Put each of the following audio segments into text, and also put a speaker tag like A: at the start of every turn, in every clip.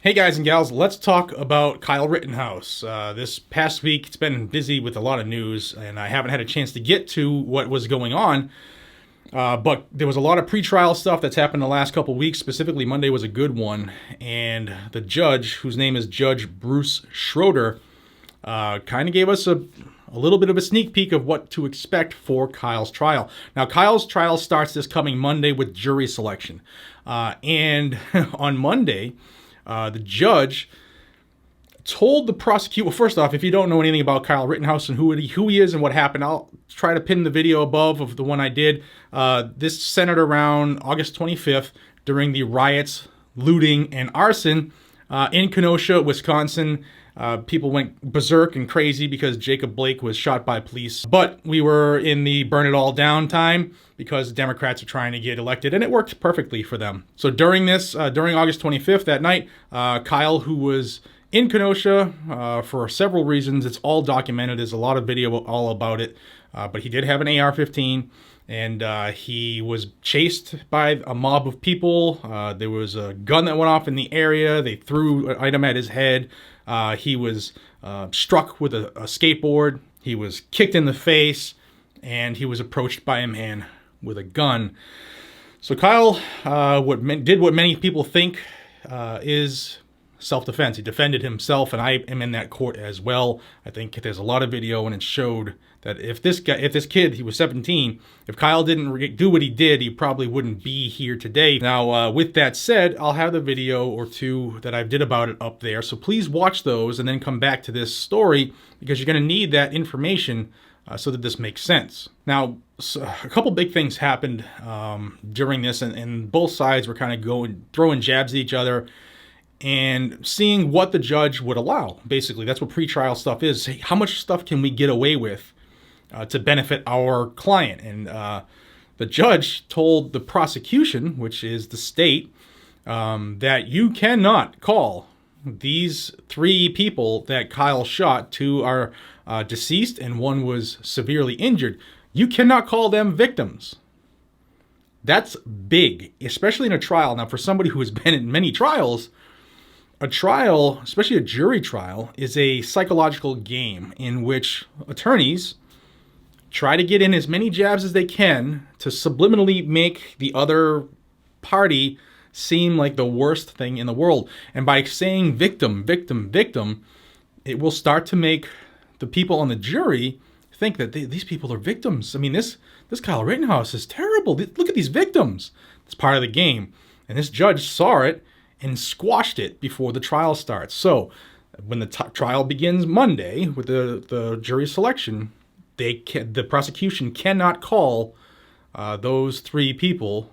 A: Hey guys and gals, let's talk about Kyle Rittenhouse. This past week, it's been busy with a lot of news, and I haven't had a chance to get to what was going on. But there was a lot of pretrial stuff that's happened the last couple weeks. Specifically, Monday was a good one, and the judge, whose name is Judge Bruce Schroeder, kind of gave us a little bit of a sneak peek of what to expect for Kyle's trial. Now, Kyle's trial starts this coming Monday with jury selection, and on Monday, the judge told the prosecutor, well, first off, if you don't know anything about Kyle Rittenhouse and who he is and what happened, I'll try to pin the video above of the one I did. This centered around August 25th during the riots, looting, and arson in Kenosha, Wisconsin. People went berserk and crazy because Jacob Blake was shot by police. But we were in the burn it all down time because Democrats are trying to get elected, and it worked perfectly for them. So during August 25th, that night, Kyle, who was in Kenosha for several reasons, it's all documented. There's a lot of video all about it. But he did have an AR-15, and he was chased by a mob of people. There was a gun that went off in the area. They threw an item at his head. He was struck with a skateboard. He was kicked in the face, and he was approached by a man with a gun. So Kyle did what many people think is self-defense. He defended himself, and I am in that court as well. I think there's a lot of video, and it showed that if this kid, he was 17, if Kyle didn't do what he did, he probably wouldn't be here today. Now, with that said, I'll have the video or two that I did about it up there, so please watch those and then come back to this story, because you're going to need that information so that this makes sense. Now, a couple big things happened during this, and both sides were kind of throwing jabs at each other and seeing what the judge would allow. Basically, that's what pretrial stuff is. How much stuff can we get away with to benefit our client? And the judge told the prosecution, which is the state, that you cannot call these three people that Kyle shot. Two are deceased and one was severely injured. You cannot call them victims. That's big, especially in a trial. Now, for somebody who has been in many trials, a trial, especially a jury trial, is a psychological game in which attorneys try to get in as many jabs as they can to subliminally make the other party seem like the worst thing in the world. And by saying victim, victim, victim, it will start to make the people on the jury think that these people are victims. I mean, this Kyle Rittenhouse is terrible. Look at these victims. It's part of the game. And this judge saw it and squashed it before the trial starts. So when the trial begins Monday with the jury selection, the prosecution cannot call those three people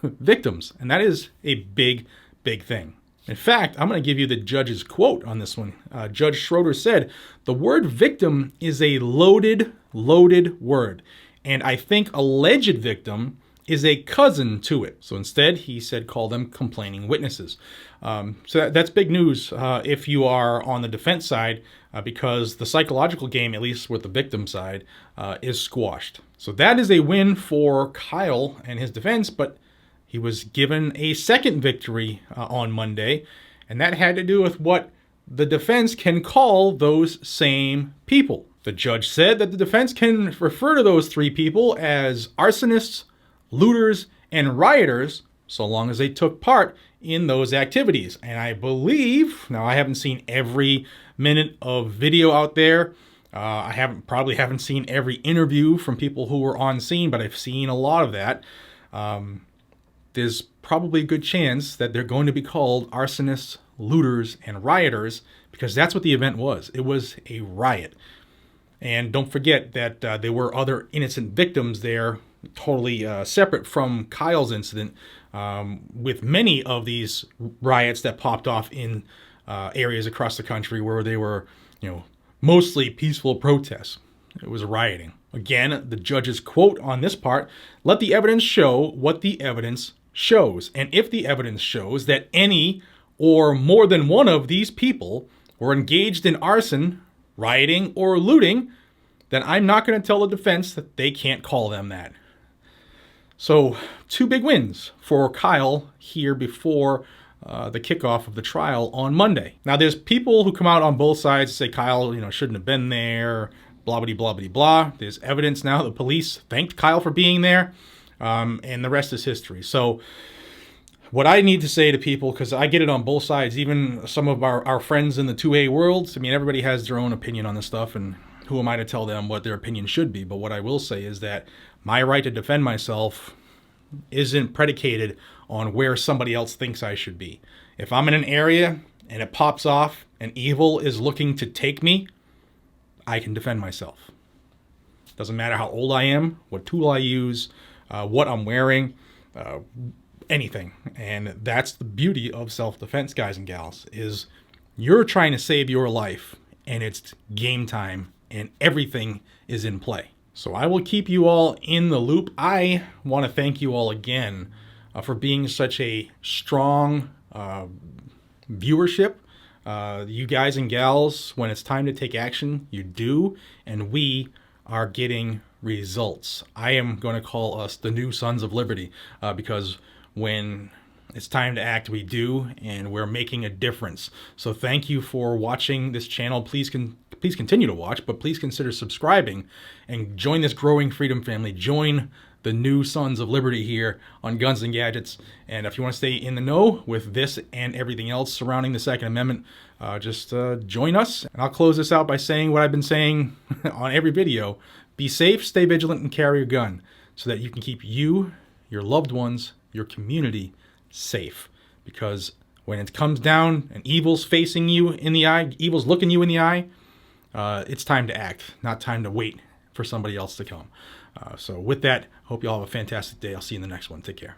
A: victims. And that is a big, big thing. In fact, I'm going to give you the judge's quote on this one. Judge Schroeder said, "The word victim is a loaded word. And I think alleged victim is a cousin to it." So instead, he said, call them complaining witnesses. So that's big news if you are on the defense side, because the psychological game, at least with the victim side, is squashed. So that is a win for Kyle and his defense, but he was given a second victory on Monday, and that had to do with what the defense can call those same people. The judge said that the defense can refer to those three people as arsonists, looters, and rioters, so long as they took part in those activities. And I believe, now I haven't seen every minute of video out there. I probably haven't seen every interview from people who were on scene, but I've seen a lot of that. There's probably a good chance that they're going to be called arsonists, looters, and rioters, because that's what the event was. It was a riot. And don't forget that there were other innocent victims there, totally separate from Kyle's incident, with many of these riots that popped off in areas across the country where they were, mostly peaceful protests. It was rioting. Again, the judge's quote on this part: "Let the evidence show what the evidence shows. And if the evidence shows that any or more than one of these people were engaged in arson, rioting, or looting, then I'm not going to tell the defense that they can't call them that." So, two big wins for Kyle here before the kickoff of the trial on Monday. Now, there's people who come out on both sides and say Kyle, shouldn't have been there, blah, blah, blah, blah, blah. There's evidence now. The police thanked Kyle for being there, and the rest is history. So what I need to say to people, because I get it on both sides, even some of our friends in the 2A worlds, everybody has their own opinion on this stuff, and who am I to tell them what their opinion should be? But what I will say is that my right to defend myself isn't predicated on where somebody else thinks I should be. If I'm in an area and it pops off and evil is looking to take me, I can defend myself. Doesn't matter how old I am, what tool I use, what I'm wearing, anything. And that's the beauty of self-defense, guys and gals, is you're trying to save your life and it's game time and everything is in play. So I will keep you all in the loop. I want to thank you all again for being such a strong viewership. You guys and gals, when it's time to take action, you do, and we are getting results. I am going to call us the new Sons of Liberty because when it's time to act, we do, and we're making a difference. So thank you for watching this channel. Please continue to watch, but please consider subscribing and join this growing freedom family. Join the new Sons of Liberty here on Guns and Gadgets. And if you want to stay in the know with this and everything else surrounding the Second Amendment, just join us. And I'll close this out by saying what I've been saying on every video. Be safe, stay vigilant, and carry a gun so that you can keep you, your loved ones, your community safe. Because when it comes down and evil's facing you in the eye, evil's looking you in the eye, it's time to act, not time to wait for somebody else to come. So with that, hope you all have a fantastic day. I'll see you in the next one. Take care.